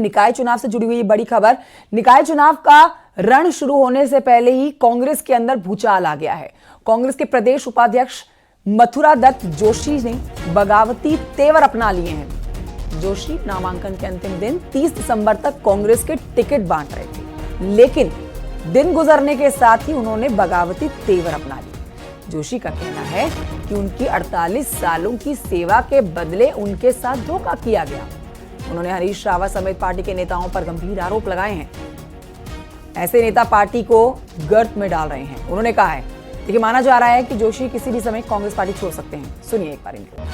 निकाय चुनाव से जुड़ी हुई बड़ी खबर। निकाय चुनाव का रण शुरू होने से पहले ही कांग्रेस के अंदर भूचाल आ गया है। कांग्रेस के प्रदेश उपाध्यक्ष मथुरा दत्त जोशी ने बगावती तेवर अपना लिए हैं। जोशी नामांकन के अंतिम दिन 30 दिसंबर तक कांग्रेस के टिकट बांट रहे थे, लेकिन दिन गुजरने के साथ ही उन्होंने बगावती तेवर अपना ली। जोशी का कहना है कि उनकी 48 सालों की सेवा के बदले उनके साथ धोखा किया गया। उन्होंने हरीश रावत समेत पार्टी के नेताओं पर गंभीर आरोप लगाए हैं। ऐसे नेता पार्टी को गर्त में डाल रहे हैं। उन्होंने कहा है, देखिए, माना जा रहा है कि जोशी किसी भी समय कांग्रेस पार्टी छोड़ सकते हैं। सुनिए एक बार इनको।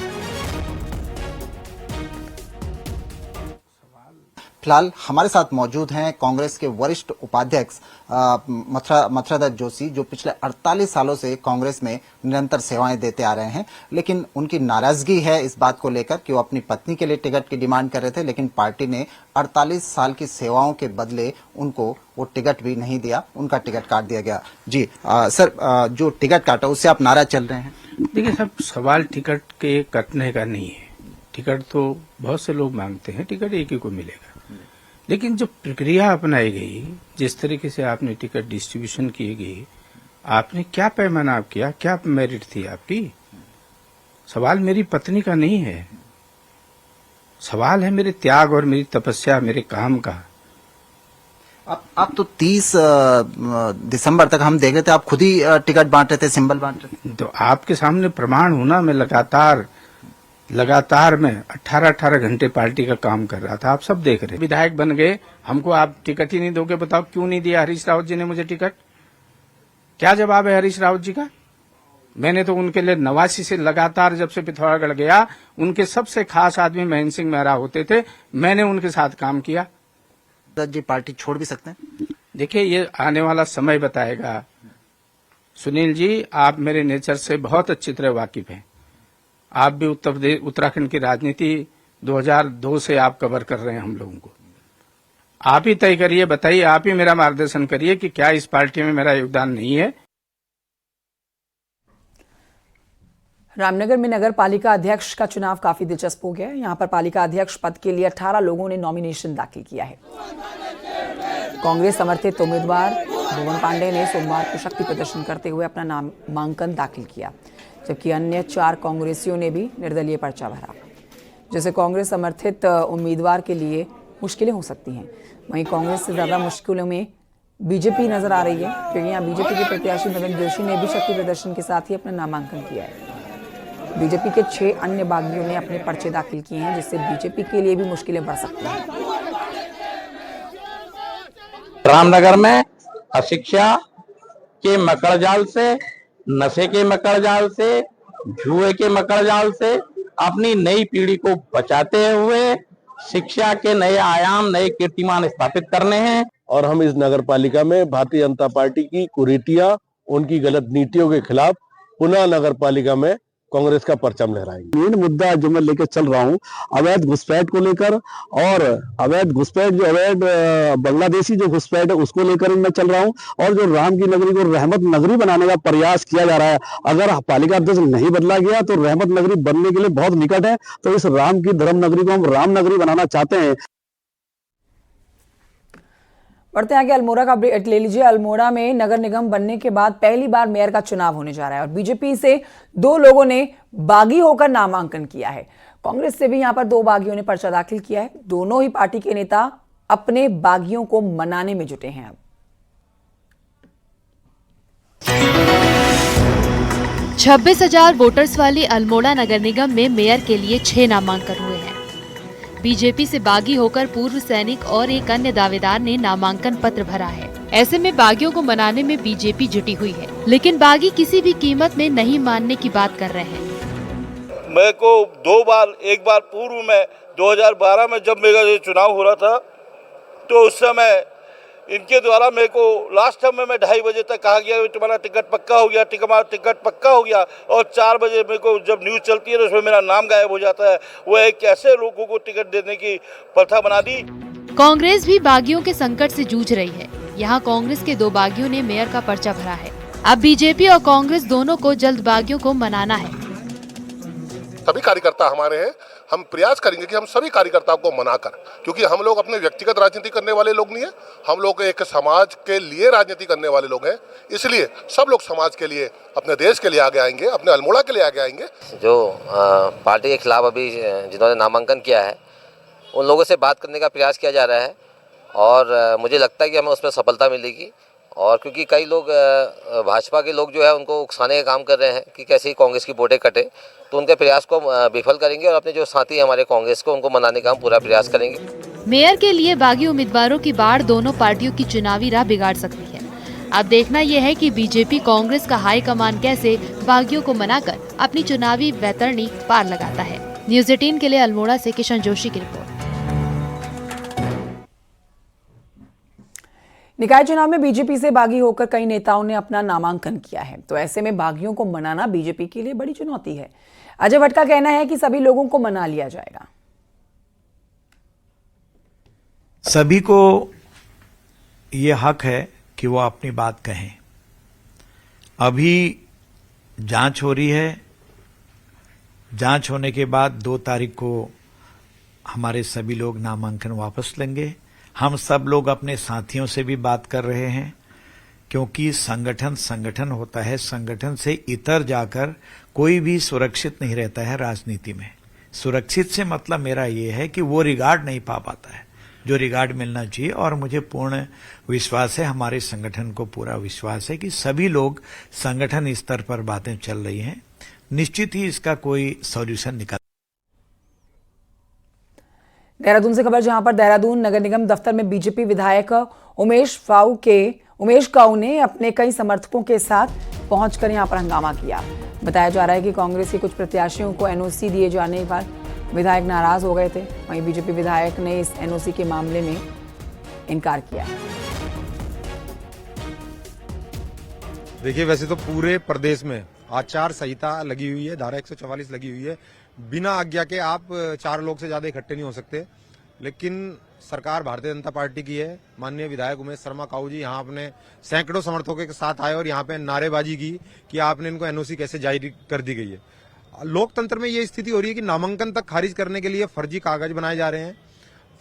फिलहाल हमारे साथ मौजूद हैं कांग्रेस के वरिष्ठ उपाध्यक्ष मथुरा दत्त जोशी, जो पिछले 48 सालों से कांग्रेस में निरंतर सेवाएं देते आ रहे हैं। लेकिन उनकी नाराजगी है इस बात को लेकर कि वो अपनी पत्नी के लिए टिकट की डिमांड कर रहे थे, लेकिन पार्टी ने 48 साल की सेवाओं के बदले उनको वो टिकट भी नहीं दिया, उनका टिकट काट दिया गया। जी सर, जो टिकट काटा उससे आप नाराज चल रहे हैं? देखिए साहब, सवाल टिकट के कटने का नहीं है। टिकट तो बहुत से लोग मांगते हैं, टिकट एक ही को मिलेगा। लेकिन जो प्रक्रिया अपनाई गई, जिस तरीके से आपने टिकट डिस्ट्रीब्यूशन की गई, आपने क्या पैमाना आप किया, क्या मेरिट थी आपकी? सवाल मेरी पत्नी का नहीं है, सवाल है मेरे त्याग और मेरी तपस्या, मेरे काम का। आप तो 30 दिसंबर तक हम देख रहे थे, आप खुद ही टिकट बांट रहे थे, सिंबल बांट रहे थे। तो आपके सामने प्रमाण होना, मैं लगातार मैं 18 घंटे पार्टी का काम कर रहा था। आप सब देख रहे। विधायक बन गए, हमको आप टिकट ही नहीं दोगे। बताओ क्यों नहीं दिया हरीश रावत जी ने मुझे टिकट? क्या जवाब है हरीश रावत जी का? मैंने तो उनके लिए 89 से लगातार, जब से पिथौरागढ़ गया, उनके सबसे खास आदमी महेंद्र सिंह मेहरा होते थे, मैंने उनके साथ काम किया। दत्त जी पार्टी छोड़ भी सकते हैं? देखिए, ये आने वाला समय बताएगा। सुनील जी, आप मेरे नेचर से बहुत अच्छी तरह वाकिफ हैं। आप भी उत्तराखंड की राजनीति 2002 से आप कवर कर रहे हैं हम लोगों को। आप ही तय करिए, बताइए, आप ही मेरा मार्गदर्शन करिए कि क्या इस पार्टी में मेरा योगदान नहीं है। रामनगर में नगर पालिका अध्यक्ष का चुनाव काफी दिलचस्प हो गया है। यहां पर पालिका अध्यक्ष पद के लिए 18 लोगों ने नॉमिनेशन दाखिल किया है। कांग्रेस समर्थित उम्मीदवार भुवन पांडे ने सोमवार को शक्ति प्रदर्शन करते हुए अपना नामांकन दाखिल किया, जबकि अन्य 4 कांग्रेसियों ने भी निर्दलीय पर्चा भरा। जैसे कांग्रेस समर्थित उम्मीदवार के लिए मुश्किलें हो सकती हैं, वहीं कांग्रेस से ज्यादा मुश्किलों में बीजेपी नजर आ रही है, क्योंकि यहाँ बीजेपी के प्रत्याशी मदन जोशी ने भी शक्ति प्रदर्शन के साथ ही अपना नामांकन किया है। बीजेपी के 6 अन्य बागियों ने अपने पर्चे दाखिल किए हैं, जिससे बीजेपी के लिए भी मुश्किलें बढ़ सकती हैं। रामनगर में अशिक्षा के मकड़जाल से, नशे के मकड़जाल से, जुए के मकड़जाल से अपनी नई पीढ़ी को बचाते हुए शिक्षा के नए आयाम, नए कीर्तिमान स्थापित करने हैं। और हम इस नगर पालिका में भारतीय जनता पार्टी की कुरीतियां, उनकी गलत नीतियों के खिलाफ पुनः नगर पालिका में कांग्रेस का परचम लहराएंगे। मेन मुद्दा जो मैं लेकर चल रहा हूं, अवैध घुसपैठ को लेकर, और अवैध घुसपैठ जो अवैध बांग्लादेशी जो घुसपैठ है उसको लेकर मैं चल रहा हूं, और जो राम की नगरी को रहमत नगरी बनाने का प्रयास किया जा रहा है, अगर पालिका अध्यक्ष नहीं बदला गया तो रहमत नगरी बनने के लिए बहुत निकट है। तो इस राम की धर्म नगरी को हम राम नगरी बनाना चाहते हैं। बढ़ते हैं आगे, अल्मोड़ा का अपडेट ले लीजिए। अल्मोड़ा में नगर निगम बनने के बाद पहली बार मेयर का चुनाव होने जा रहा है और बीजेपी से 2 लोगों ने बागी होकर नामांकन किया है। कांग्रेस से भी यहां पर 2 बागियों ने पर्चा दाखिल किया है। दोनों ही पार्टी के नेता अपने बागियों को मनाने में जुटे हैं। अब 26,000 वोटर्स वाली अल्मोड़ा नगर निगम में मेयर के लिए 6 नामांकन हुए हैं। बीजेपी से बागी होकर पूर्व सैनिक और एक अन्य दावेदार ने नामांकन पत्र भरा है। ऐसे में बागियों को मनाने में बीजेपी जुटी हुई है, लेकिन बागी किसी भी कीमत में नहीं मानने की बात कर रहे हैं। मेरे को 2 बार, एक बार पूर्व में 2012 में जब मेरा ये चुनाव हो रहा था, तो उस समय इनके द्वारा मेरे को लास्ट टाइम में 2:30 बजे तक कहा गया तुम्हारा टिकट पक्का हो गया, टिकट पक्का हो गया, और 4 बजे मेरे को जब न्यूज़ चलती है तो उसमें मेरा नाम गायब हो जाता है। वो एक कैसे लोगों को टिकट देने की प्रथा बना दी। कांग्रेस भी बागियों के संकट से जूझ रही है। यहाँ कांग्रेस के 2 बागियों ने मेयर का पर्चा भरा है। अब बीजेपी और कांग्रेस दोनों को जल्द बागियों को मनाना है। सभी कार्यकर्ता हमारे हैं, हम प्रयास करेंगे कि हम सभी कार्यकर्ताओं को मनाकर, क्योंकि हम लोग अपने व्यक्तिगत राजनीति करने वाले लोग नहीं है, हम लोग एक समाज के लिए राजनीति करने वाले लोग हैं। इसलिए सब लोग समाज के लिए, अपने देश के लिए आगे आएंगे, अपने अल्मोड़ा के लिए आगे आएंगे। जो पार्टी के खिलाफ अभी जिन्होंने नामांकन किया है उन लोगों से बात करने का प्रयास किया जा रहा है और मुझे लगता है कि हमें उसमें सफलता मिलेगी। और क्योंकि कई लोग भाजपा के लोग जो है उनको उकसाने का काम कर रहे हैं कि कैसे ही कांग्रेस की वोटें कटे, तो उनके प्रयास को विफल करेंगे और अपने जो साथी हैं हमारे कांग्रेस को, उनको मनाने का हम पूरा प्रयास करेंगे। मेयर के लिए बागी उम्मीदवारों की बाढ़ दोनों पार्टियों की चुनावी राह बिगाड़ सकती है। अब देखना यह है कि बीजेपी कांग्रेस का हाईकमान कैसे बागियों को मनाकर अपनी चुनावी वैतरणी पार लगाता है। न्यूज़ 18 के लिए अल्मोड़ा से किशन जोशी की रिपोर्ट। निकाय चुनाव में बीजेपी से बागी होकर कई नेताओं ने अपना नामांकन किया है, तो ऐसे में बागियों को मनाना बीजेपी के लिए बड़ी चुनौती है। अजय भट्ट का कहना है कि सभी लोगों को मना लिया जाएगा। सभी को ये हक है कि वो अपनी बात कहें। अभी जांच हो रही है, जांच होने के बाद 2 तारीख को हमारे सभी लोग नामांकन वापस लेंगे। हम सब लोग अपने साथियों से भी बात कर रहे हैं, क्योंकि संगठन होता है। संगठन से इतर जाकर कोई भी सुरक्षित नहीं रहता है राजनीति में। सुरक्षित से मतलब मेरा ये है कि वो रिगार्ड नहीं पा पाता है जो रिगार्ड मिलना चाहिए। और मुझे पूर्ण विश्वास है, हमारे संगठन को पूरा विश्वास है कि सभी लोग संगठन स्तर पर बातें चल रही हैं, निश्चित ही इसका कोई सॉल्यूशन निकल। देहरादून से खबर, जहां पर देहरादून नगर निगम दफ्तर में बीजेपी विधायक उमेश काऊ ने अपने कई समर्थकों के साथ पहुंचकर यहां पर हंगामा किया। बताया जा रहा है कि कांग्रेस के कुछ प्रत्याशियों को एनओसी दिए जाने पर विधायक नाराज हो गए थे। वहीं बीजेपी विधायक ने इस एनओसी के मामले में इनकार किया है। देखिए, वैसे तो पूरे प्रदेश में आचार संहिता लगी हुई है, धारा 144 लगी हुई है। बिना आज्ञा के आप 4 लोग से ज्यादा इकट्ठे नहीं हो सकते। लेकिन सरकार भारतीय जनता पार्टी की है। माननीय विधायक उमेश शर्मा काऊ जी यहाँ अपने सैकड़ों समर्थकों के साथ आए और यहाँ पे नारेबाजी की कि आपने इनको एनओसी कैसे जारी कर दी गई है। लोकतंत्र में ये स्थिति हो रही है कि नामांकन तक खारिज करने के लिए फर्जी कागज बनाए जा रहे हैं,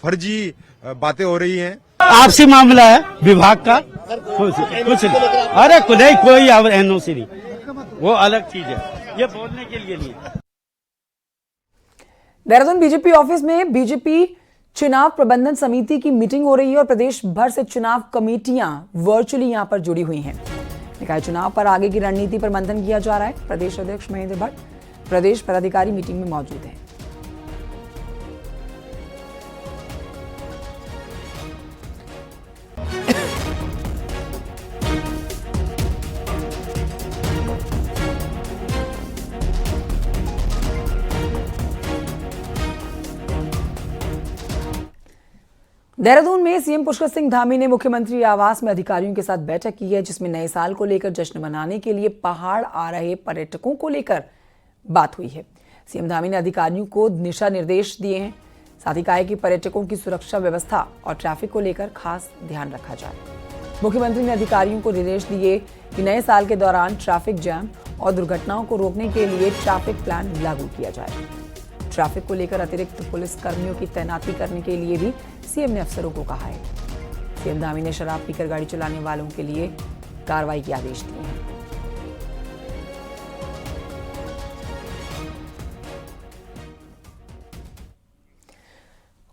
फर्जी बातें हो रही हैं। आपसी मामला है विभाग का, कुछ नहीं। अरे कोई एनओसी नहीं, वो अलग चीज है, ये बोलने के लिए नहीं। देहरादून बीजेपी ऑफिस में बीजेपी चुनाव प्रबंधन समिति की मीटिंग हो रही है और प्रदेश भर से चुनाव कमेटियां वर्चुअली यहां पर जुड़ी हुई हैं। निकाय चुनाव पर आगे की रणनीति पर मंथन किया जा रहा है। प्रदेश अध्यक्ष महेंद्र भट्ट, प्रदेश पदाधिकारी मीटिंग में मौजूद हैं। देहरादून में सीएम पुष्कर सिंह धामी ने मुख्यमंत्री आवास में अधिकारियों के साथ बैठक की है, जिसमें नए साल को लेकर जश्न मनाने के लिए पहाड़ आ रहे पर्यटकों को लेकर बात हुई है। सीएम धामी ने अधिकारियों को दिशा निर्देश दिए हैं, साथ ही कहा कि पर्यटकों की सुरक्षा व्यवस्था और ट्रैफिक को लेकर खास ध्यान रखा जाए। मुख्यमंत्री ने अधिकारियों को निर्देश दिए कि नए साल के दौरान ट्रैफिक जैम और दुर्घटनाओं को रोकने के लिए ट्रैफिक प्लान लागू किया जाए। ट्रैफिक को लेकर अतिरिक्त पुलिस कर्मियों की तैनाती करने के लिए भी सीएम ने अफसरों को कहा है। सीएम धामी ने शराब पीकर गाड़ी चलाने वालों के लिए कार्रवाई के आदेश दिए हैं।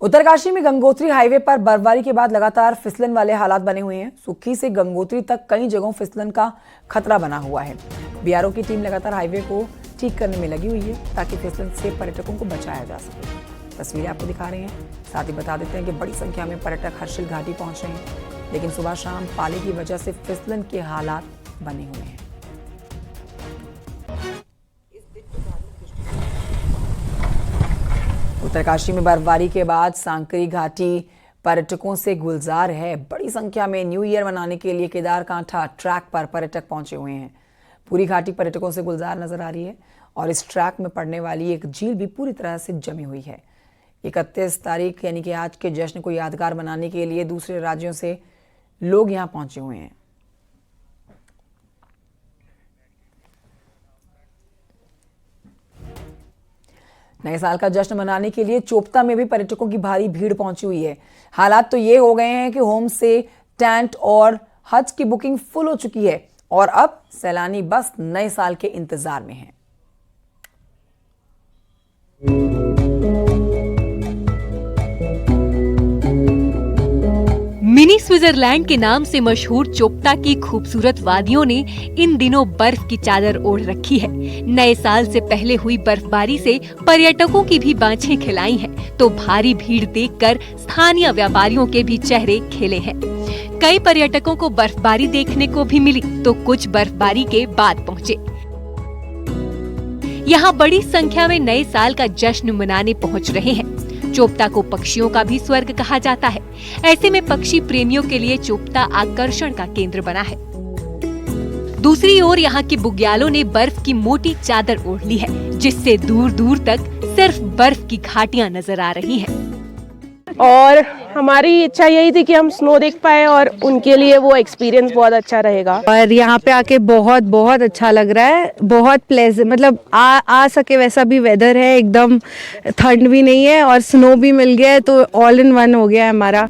उत्तरकाशी में गंगोत्री हाईवे पर बर्फबारी के बाद लगातार फिसलन वाले हालात बने हुए हैं। सुक्खी से गंगोत्री तक कई जगहों फिसलन का खतरा बना हुआ है। बीआरओ की टीम लगातार हाईवे को ठीक करने में लगी हुई है ताकि फिसलन से पर्यटकों को बचाया जा सके। तस्वीरें आपको दिखा रहे हैं। साथ ही बता देते हैं कि बड़ी संख्या में पर्यटक हर्षिल घाटी पहुंच रहे हैं, लेकिन सुबह शाम पाले की वजह से फिसलन के हालात बने हुए हैं। उत्तरकाशी में बर्फबारी के बाद सांकरी घाटी पर्यटकों से गुलजार है। बड़ी संख्या में न्यू ईयर मनाने के लिए केदारकांठा ट्रैक पर पर्यटक पहुंचे हुए हैं। पूरी घाटी पर्यटकों से गुलजार नजर आ रही है और इस ट्रैक में पड़ने वाली एक झील भी पूरी तरह से जमी हुई है। 31 तारीख यानी कि आज के जश्न को यादगार बनाने के लिए दूसरे राज्यों से लोग यहां पहुंचे हुए हैं। नए साल का जश्न मनाने के लिए चोपता में भी पर्यटकों की भारी भीड़ पहुंची हुई है। हालात तो ये हो गए हैं कि होम से टेंट और हज की बुकिंग फुल हो चुकी है और अब सैलानी बस नए साल के इंतजार में हैं। मिनी स्विट्जरलैंड के नाम से मशहूर चोपता की खूबसूरत वादियों ने इन दिनों बर्फ की चादर ओढ़ रखी है। नए साल से पहले हुई बर्फबारी से पर्यटकों की भी बाँछें खिलाई हैं, तो भारी भीड़ देखकर स्थानीय व्यापारियों के भी चेहरे खिले हैं। कई पर्यटकों को बर्फबारी देखने को भी मिली, तो कुछ बर्फबारी के बाद पहुँचे। यहाँ बड़ी संख्या में नए साल का जश्न मनाने पहुँच रहे हैं। चोपता को पक्षियों का भी स्वर्ग कहा जाता है। ऐसे में पक्षी प्रेमियों के लिए चोपता आकर्षण का केंद्र बना है। दूसरी ओर यहाँ के बुग्यालों ने बर्फ की मोटी चादर ओढ़ ली है, जिससे दूर दूर तक सिर्फ बर्फ की घाटियां नजर आ रही हैं। और हमारी इच्छा यही थी कि हम स्नो देख पाए और उनके लिए वो एक्सपीरियंस बहुत अच्छा रहेगा। और यहाँ पे आके बहुत बहुत अच्छा लग रहा है, बहुत प्लेजेंट, मतलब आ सके वैसा भी वेदर है, एकदम ठंड भी नहीं है और स्नो भी मिल गया है, तो ऑल इन वन हो गया है हमारा।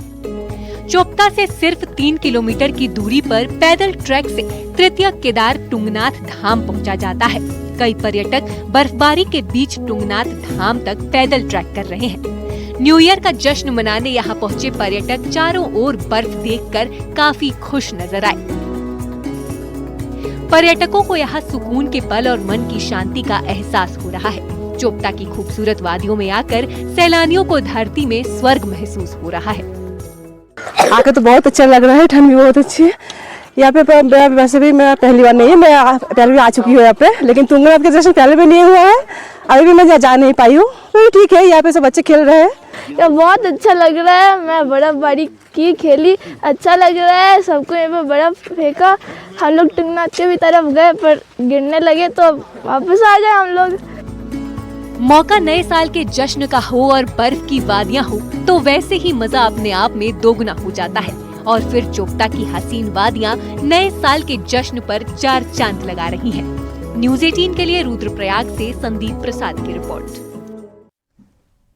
चोपता से सिर्फ 3 किलोमीटर की दूरी पर पैदल ट्रैक से तृतीय केदार टुंगनाथ धाम पहुंचा जाता है। कई पर्यटक बर्फबारी के बीच टुंगनाथ धाम तक पैदल ट्रैक कर रहे हैं। न्यू ईयर का जश्न मनाने यहाँ पहुँचे पर्यटक चारों ओर बर्फ देखकर काफी खुश नजर आए। पर्यटकों को यहाँ सुकून के पल और मन की शांति का एहसास हो रहा है। चोपता की खूबसूरत वादियों में आकर सैलानियों को धरती में स्वर्ग महसूस हो रहा है। आके तो बहुत अच्छा लग रहा है, ठंड भी बहुत अच्छी है यहाँ पे। वैसे भी मैं पहली बार नहीं है, मैं पहले भी आ चुकी हूँ यहाँ पे, लेकिन टुंगनाथ का जश्न पहले भी नहीं हुआ है, अभी भी मैं जा नहीं पाई हूँ। तो ठीक है, यहाँ पे सब बच्चे खेल रहे हैं। ये बहुत अच्छा लग रहा है। मैं बर्फबारी की खेली, अच्छा लग रहा है। सबको यहाँ पे बर्फ फेंका, हम लोग टुंगनाथ के भी तरफ गए पर गिरने लगे तो वापस आ गए हम लोग। मौका नए साल के जश्न का हो और बर्फ की वादियां हो तो वैसे ही मजा अपने आप में दोगुना हो जाता है। और फिर चोपता की हसीन वादियां नए साल के जश्न पर 4 चांद लगा रही हैं। न्यूज़ 18 के लिए रुद्रप्रयाग से संदीप प्रसाद की रिपोर्ट।